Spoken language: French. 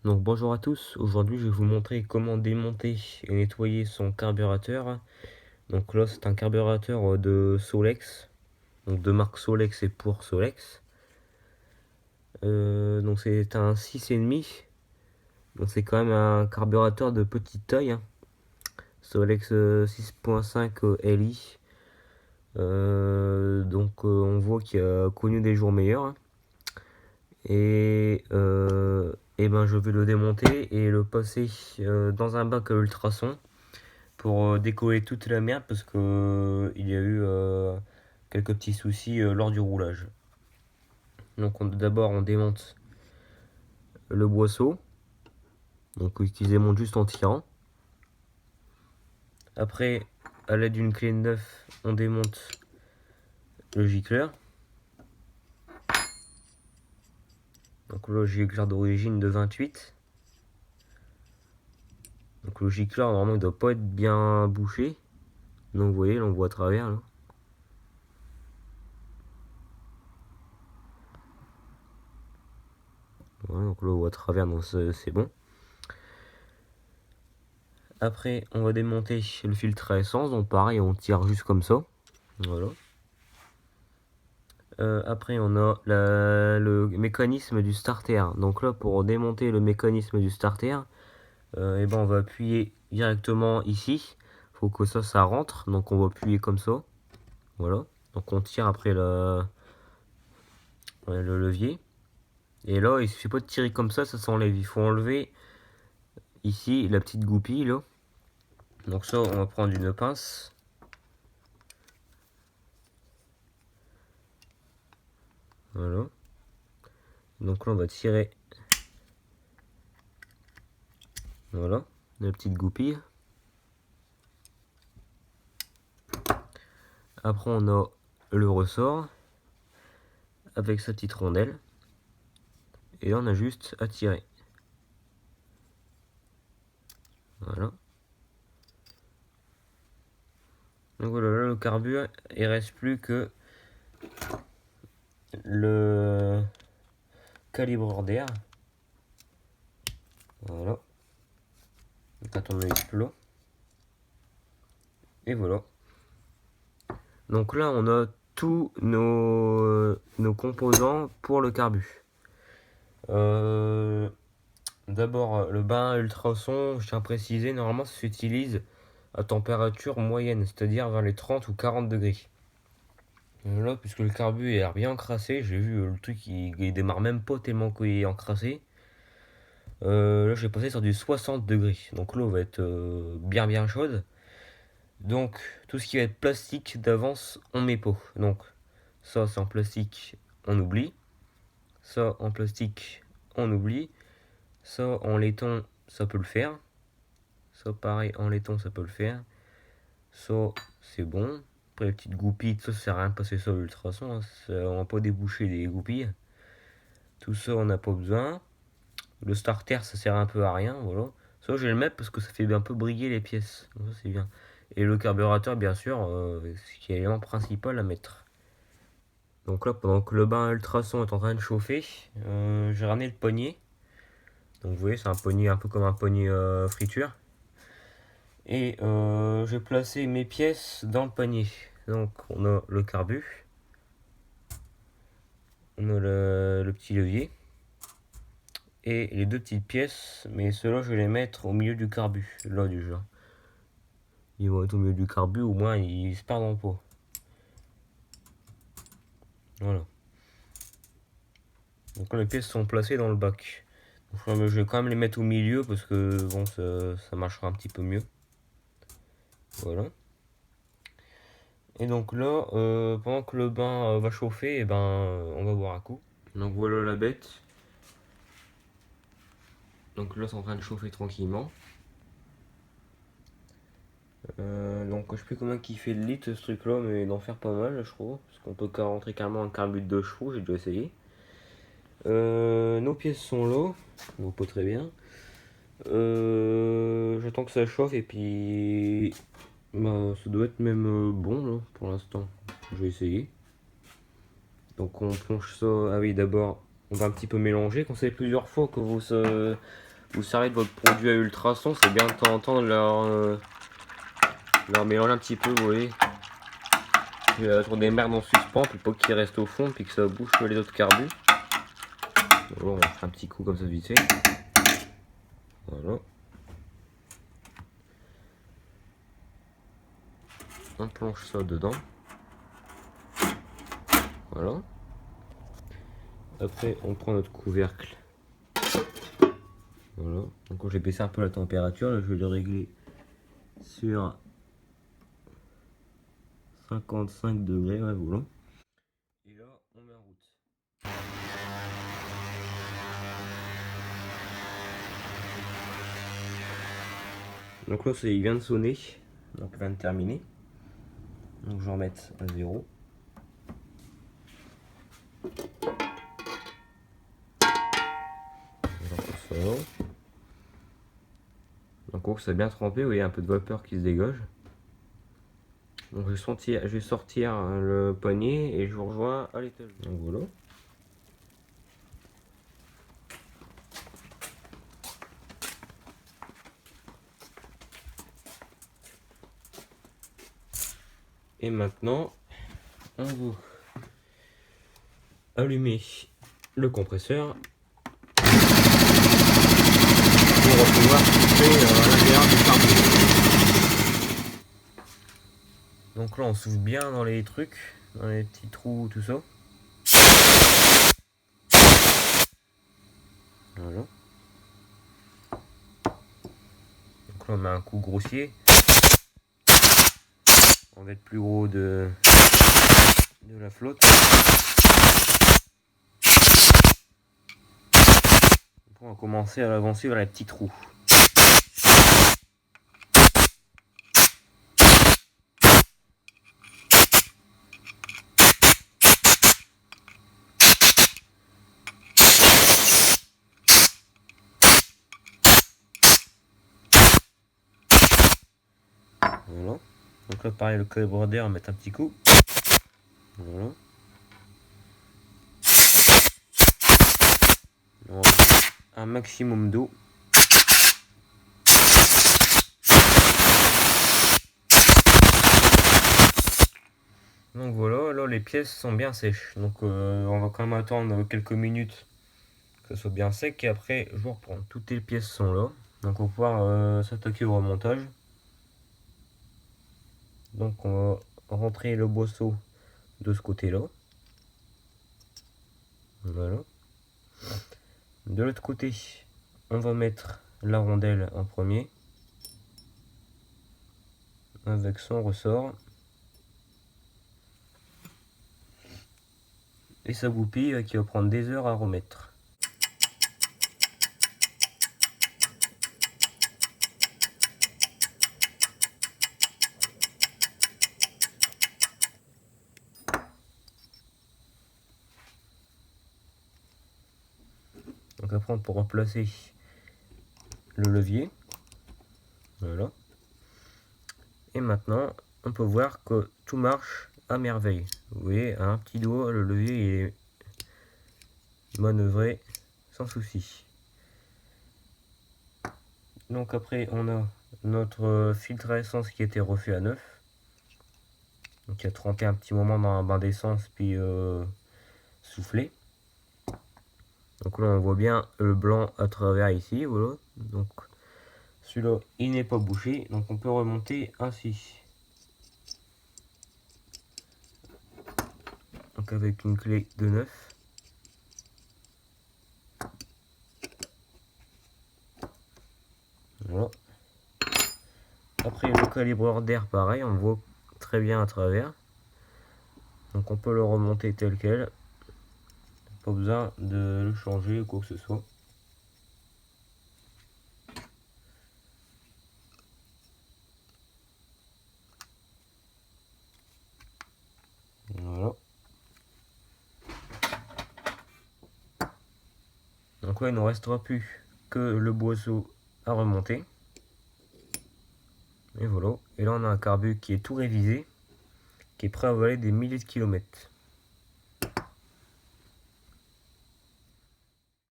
Donc bonjour à tous, aujourd'hui je vais vous montrer comment démonter et nettoyer son carburateur. Donc là c'est un carburateur de Solex, donc de marque Solex et pour Solex. Donc c'est un 6,5, donc c'est quand même un carburateur de petite taille, hein. Solex 6.5 Li. On voit qu'il a connu des jours meilleurs, hein. Et ben je vais le démonter et le passer dans un bac à ultrasons pour décoller toute la merde parce que il y a eu quelques petits soucis lors du roulage. Donc d'abord on démonte le boisseau, donc qui se démonte juste en tirant. Après, à l'aide d'une clé de neuf, on démonte le gicleur. Donc le gicleur d'origine de 28. Donc le gicleur normalement il doit pas être bien bouché. Donc vous voyez, là, on voit à travers là. Voilà, donc là on voit à travers, donc c'est bon. Après, on va démonter le filtre à essence, donc pareil, on tire juste comme ça. Voilà. Après, on a le mécanisme du starter. Donc là, pour démonter le mécanisme du starter, et ben on va appuyer directement ici. Faut que ça rentre. Donc on va appuyer comme ça. Voilà. Donc on tire après le levier. Et là, il suffit pas de tirer comme ça s'enlève. Il faut enlever ici la petite goupille là. Donc ça, on va prendre une pince. Voilà. Donc là, on va tirer. Voilà, la petite goupille. Après, on a le ressort avec sa petite rondelle. Et là, on a juste à tirer. Voilà. Donc voilà, là, le carbure, il reste plus que le calibreur d'air. Voilà. Quand on met plat. Et voilà. Donc là, on a tous nos composants pour le carbu. D'abord, le bain à ultrasons, je tiens à préciser, normalement ça s'utilise à température moyenne, c'est-à-dire vers les 30 ou 40 degrés. Là, puisque le carbu est bien encrassé, j'ai vu le truc il démarre même pas tellement qu'il est encrassé. Là, j'ai passé sur du 60 degrés, donc l'eau va être bien chaude. Donc, tout ce qui va être plastique d'avance, on met pas. Donc, ça c'est en plastique, on oublie. Ça en plastique, on oublie. Ça en laiton, ça peut le faire. Ça pareil, en laiton, ça peut le faire. Ça, c'est bon. Après les petites goupilles, ça sert à rien de passer ça à l'ultrason, hein. On va pas déboucher des goupilles. Tout ça, on n'a pas besoin. Le starter, ça sert un peu à rien, voilà. Ça, je vais le mettre parce que ça fait un peu briller les pièces. Donc ça, c'est bien. Et le carburateur, bien sûr, ce qui est l'élément principal à mettre. Donc là, pendant que le bain à ultrason est en train de chauffer, j'ai ramené le poignet. Donc vous voyez, c'est un poignet un peu comme un poignet friture. Et j'ai placé mes pièces dans le panier. Donc on a le carbu. On a le petit levier. Et les deux petites pièces, mais ceux-là je vais les mettre au milieu du carbu. Là déjà. Ils vont être au milieu du carbu, au moins ils se perdront pas. Voilà. Donc là, les pièces sont placées dans le bac. Donc, je vais quand même les mettre au milieu parce que bon, ça marchera un petit peu mieux. Voilà. Et donc là, pendant que le bain va chauffer, et ben, on va boire un coup. Donc voilà la bête. Donc là, c'est en train de chauffer tranquillement. Donc je sais plus combien qui fait de litres ce truc là, mais d'en faire pas mal je trouve. Parce qu'on peut rentrer carrément un carbure de 2 chevaux, j'ai déjà essayé. Nos pièces sont là, donc pas très bien. J'attends que ça chauffe et puis bah, ça doit être même bon là pour l'instant. Je vais essayer. Donc on plonge ça. Ah oui, d'abord on va un petit peu mélanger. Quand c'est plusieurs fois que vous servez de votre produit à ultrasons, c'est bien de temps en temps de leur mélanger un petit peu, vous voyez. Sur des merdes en suspens, puis pas qu'ils restent au fond, puis que ça bouche les autres carbus. Voilà, on fait un petit coup comme ça vite fait. Voilà. On plonge ça dedans. Voilà. Après, on prend notre couvercle. Voilà. Donc, j'ai baissé un peu la température. Là, je vais le régler sur 55 degrés. Ouais, voilà. Et là, on met en route. Donc là, il vient de sonner. Donc, il vient de terminer. Donc, je vais remettre à 0. Donc ça a bien trempé, vous voyez un peu de vapeur qui se dégage. Donc je vais sortir le poignet et je vous rejoins à l'étage. Donc voilà. Et maintenant, on va allumer le compresseur pour pouvoir souffler à l'intérieur du carburant. Donc là, on souffle bien dans les trucs, dans les petits trous, tout ça. Voilà. Donc là, on met un coup grossier. On va être plus gros de la flotte. On va commencer à avancer vers les petits trous. Voilà. Donc là pareil, le calibre d'air, on va mettre un petit coup. Voilà. On va mettre un maximum d'eau. Donc voilà, là les pièces sont bien sèches. Donc on va quand même attendre quelques minutes que ce soit bien sec. Et après, je vous reprends. Toutes les pièces sont là. Donc on va pouvoir s'attaquer au remontage. Donc on va rentrer le boisseau de ce côté-là. Voilà. De l'autre côté, on va mettre la rondelle en premier. Avec son ressort. Et sa goupille qui va prendre des heures à remettre. Donc après on peut replacer le levier. Voilà. Et maintenant on peut voir que tout marche à merveille. Vous voyez, à un petit doigt, le levier est manœuvré sans souci. Donc après on a notre filtre à essence qui a été refait à neuf. Donc il a trempé un petit moment dans un bain d'essence puis soufflé. Donc là on voit bien le blanc à travers ici, voilà. Donc celui-là il n'est pas bouché, donc on peut remonter ainsi. Donc avec une clé de 9. Voilà. Après le calibreur d'air pareil, on voit très bien à travers. Donc on peut le remonter tel quel. Pas besoin de le changer ou quoi que ce soit. Voilà. Donc là il ne restera plus que le boisseau à remonter. Et voilà. Et là on a un carbu qui est tout révisé, qui est prêt à voler des milliers de kilomètres.